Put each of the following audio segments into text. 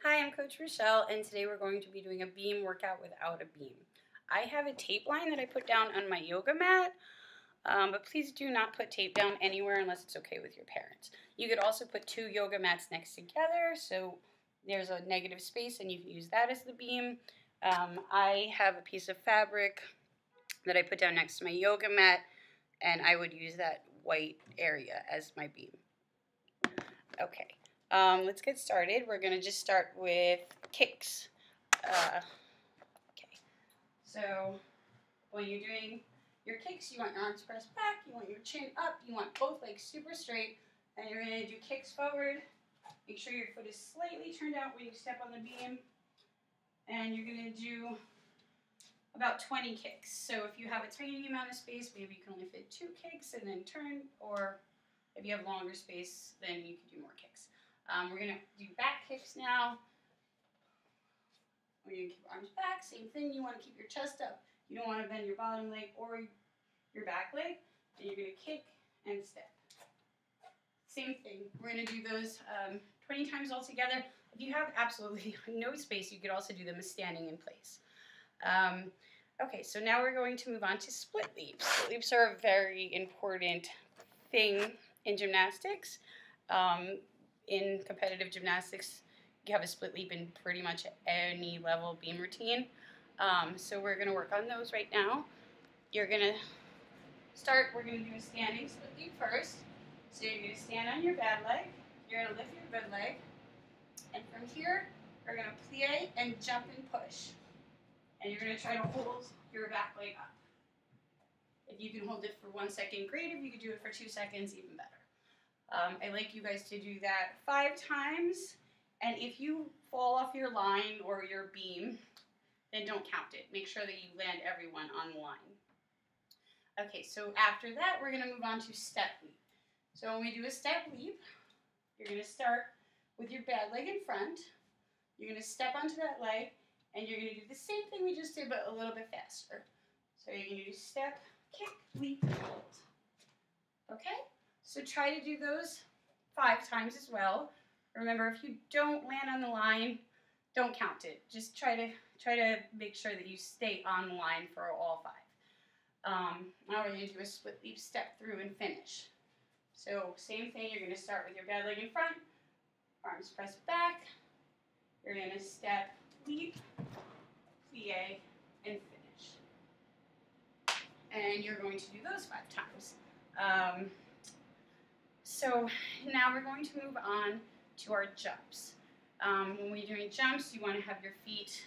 Hi, I'm Coach Rochelle, and today we're going to be doing a beam workout without a beam. I have a tape line that I put down on my yoga mat, but please do not put tape down anywhere unless it's okay with your parents. You could also put two yoga mats next together, so there's a negative space and you can use that as the beam. I have a piece of fabric that I put down next to my yoga mat, and I would use that white area as my beam. Okay. Let's get started. We're going to just start with kicks. Okay. So when you're doing your kicks, you want your arms pressed back, you want your chin up, you want both legs super straight, and you're going to do kicks forward. Make sure your foot is slightly turned out when you step on the beam, and you're going to do about 20 kicks. So if you have a tiny amount of space, maybe you can only fit 2 kicks and then turn, or if you have longer space, then you can do more kicks. We're going to do back kicks now. We're going to keep arms back. Same thing. You want to keep your chest up. You don't want to bend your bottom leg or your back leg. And you're going to kick and step. Same thing. We're going to do those 20 times all together. If you have absolutely no space, you could also do them as standing in place. Okay, so now we're going to move on to split leaps. Split leaps are a very important thing in gymnastics. In competitive gymnastics, you have a split leap in pretty much any level beam routine. So we're going to work on those right now. You're going to start, we're going to do a standing split leap first. So you're going to stand on your bad leg, you're going to lift your good leg, and from here, we're going to plie and jump and push. And you're going to try to hold your back leg up. If you can hold it for 1 second, great. If you could do it for 2 seconds, even better. I like you guys to do that 5 times, and if you fall off your line or your beam, then don't count it. Make sure that you land everyone on the line. Okay, so after that, we're going to move on to step leap. So when we do a step leap, you're going to start with your bad leg in front. You're going to step onto that leg, and you're going to do the same thing we just did, but a little bit faster. So you're going to do step, kick, leap, hold. Okay? So try to do those 5 times as well. Remember, if you don't land on the line, don't count it. Just try to make sure that you stay on the line for all 5. Now we're going to do a split leap, step through, and finish. So same thing, you're going to start with your bad leg in front, arms pressed back. You're going to step, leap, plie, and finish. And you're going to do those 5 times. So now we're going to move on to our jumps. When we're doing jumps, you want to have your feet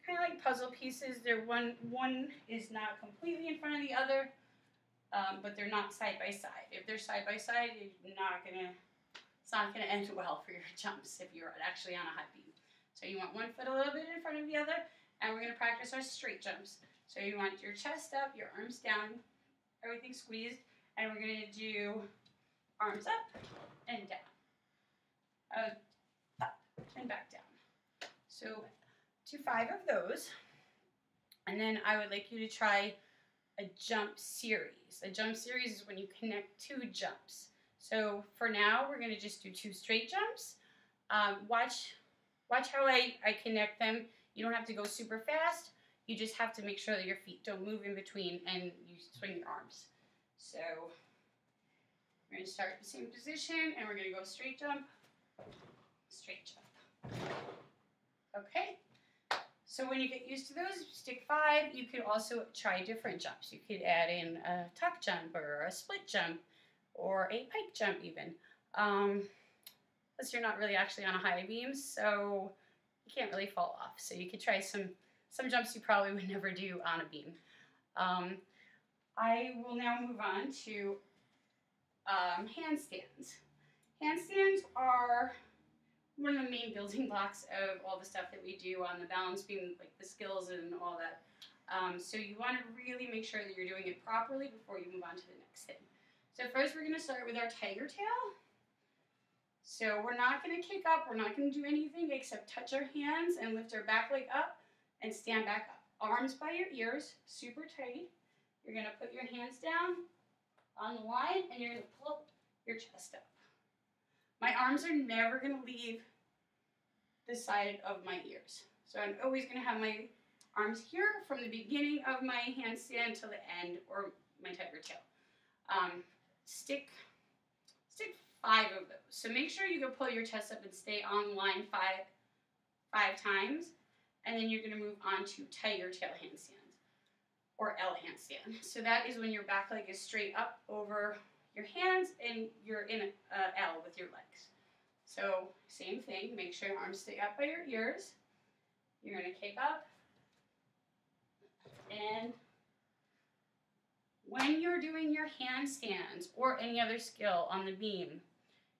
kind of like puzzle pieces. They're one is not completely in front of the other, but they're not side by side. If they're side by side, it's not gonna end well for your jumps if you're actually on a high beam. So you want one foot a little bit in front of the other, and we're gonna practice our straight jumps. So you want your chest up, your arms down, everything squeezed, and we're gonna do arms up and down, up and back down. So do 5 of those, and then I would like you to try a jump series. A jump series is when you connect 2 jumps. So for now, we're going to just do 2 straight jumps. Watch how I connect them. You don't have to go super fast. You just have to make sure that your feet don't move in between and you swing your arms. So we're going to start in the same position, and we're going to go straight jump, straight jump. Okay? So when you get used to those, stick 5. You could also try different jumps. You could add in a tuck jump or a split jump or a pike jump even. Plus you're not really actually on a high beam, so you can't really fall off. So you could try some jumps you probably would never do on a beam. I will now move on to handstands. Handstands are one of the main building blocks of all the stuff that we do on the balance beam, like the skills and all that. So you want to really make sure that you're doing it properly before you move on to the next thing. So first we're going to start with our tiger tail. So we're not going to kick up, we're not going to do anything except touch our hands and lift our back leg up and stand back up. Arms by your ears, super tight. You're going to put your hands down on the line, and you're going to pull your chest up. My arms are never going to leave the side of my ears. So I'm always going to have my arms here from the beginning of my handstand till the end, or my tiger tail. Stick 5 of those. So make sure you go pull your chest up and stay on line five times, and then you're going to move on to tiger tail handstand or L handstand. So that is when your back leg is straight up over your hands and you're in a L with your legs. So same thing, make sure your arms stay up by your ears. You're going to kick up, and when you're doing your handstands or any other skill on the beam,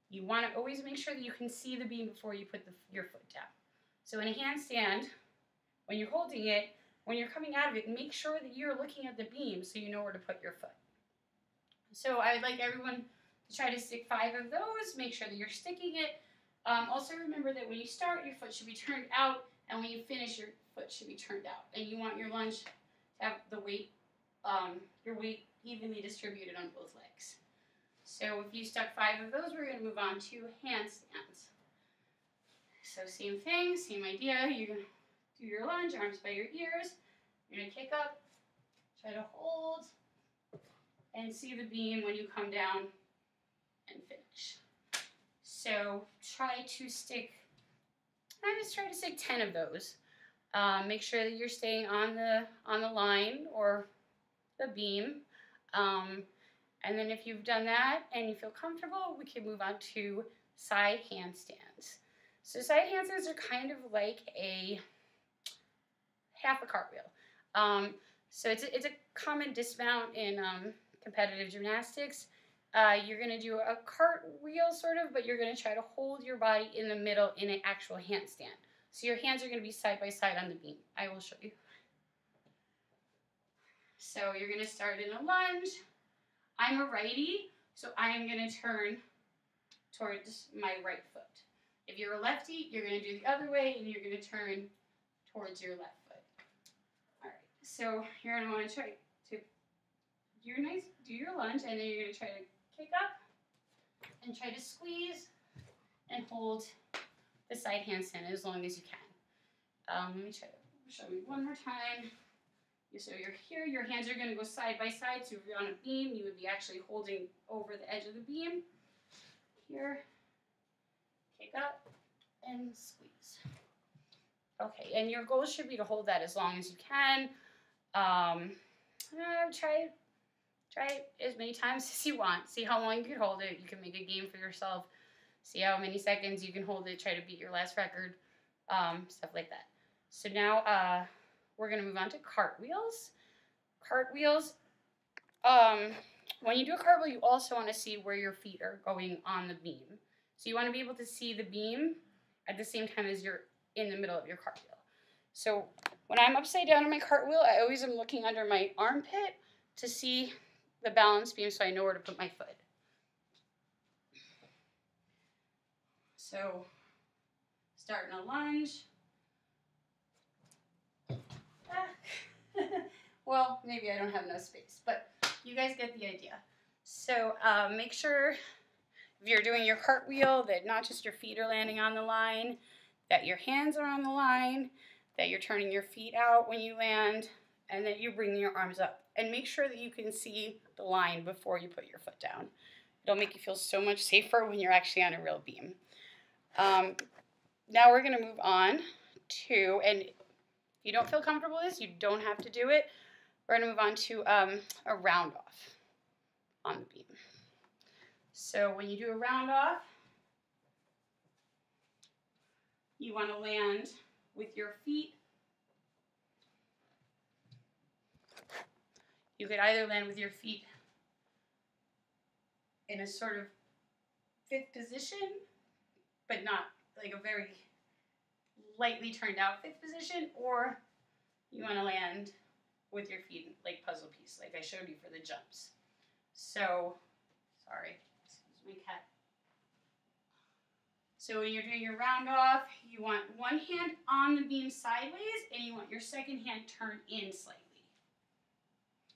you want to always make sure that you can see the beam before you put your foot down. So in a handstand, when you're holding it, when you're coming out of it, make sure that you're looking at the beam so you know where to put your foot. So I would like everyone to try to stick 5 of those. Make sure that you're sticking it. Also remember that when you start, your foot should be turned out, and when you finish, your foot should be turned out. And you want your lunge to have the weight, your weight evenly distributed on both legs. So if you stuck 5 of those, we're going to move on to handstands. So same thing, same idea. You're going to do your lunge, arms by your ears. You're going to kick up, try to hold, and see the beam when you come down and finish. So try to stick 10 of those. Make sure that you're staying on the line or the beam. And then if you've done that and you feel comfortable, we can move on to side handstands. So side handstands are kind of like half a cartwheel. So it's a common dismount in competitive gymnastics. You're going to do a cartwheel sort of, but you're going to try to hold your body in the middle in an actual handstand. So your hands are going to be side by side on the beam. I will show you. So you're going to start in a lunge. I'm a righty, so I'm going to turn towards my right foot. If you're a lefty, you're going to do the other way, and you're going to turn towards your left foot. All right, so you're going to want to try to do your lunge, and then you're going to try to kick up and try to squeeze and hold the side handstand as long as you can. Let me try to show you one more time. So you're here, your hands are going to go side by side. So if you're on a beam, you would be actually holding over the edge of the beam. Here, kick up and squeeze. Okay, and your goal should be to hold that as long as you can. Try it as many times as you want. See how long you can hold it. You can make a game for yourself. See how many seconds you can hold it. Try to beat your last record. Stuff like that. So now we're going to move on to cartwheels. Cartwheels, when you do a cartwheel, you also want to see where your feet are going on the beam. So you want to be able to see the beam at the same time as you're in the middle of your cartwheel. So when I'm upside down in my cartwheel, I always am looking under my armpit to see the balance beam so I know where to put my foot. So start in a lunge. Well, maybe I don't have enough space, but you guys get the idea. So make sure if you're doing your cartwheel that not just your feet are landing on the line, that your hands are on the line, that you're turning your feet out when you land, and that you're bringing your arms up. And make sure that you can see the line before you put your foot down. It'll make you feel so much safer when you're actually on a real beam. Now we're going to move on to, and if you don't feel comfortable with this, you don't have to do it. We're going to move on to a round off on the beam. So when you do a round off, you want to land with your feet. You could either land with your feet in a sort of fifth position, but not like a very lightly turned out fifth position, or you want to land with your feet like puzzle piece, like I showed you for the jumps. So, sorry, excuse my cat. So when you're doing your round off, you want one hand on the beam sideways, and you want your second hand turned in slightly.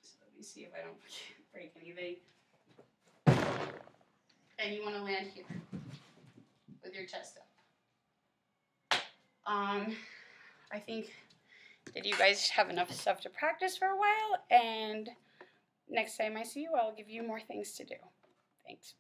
So let me see if I don't break anything. And you want to land here with your chest up. I think that you guys have enough stuff to practice for a while, and next time I see you, I'll give you more things to do. Thanks.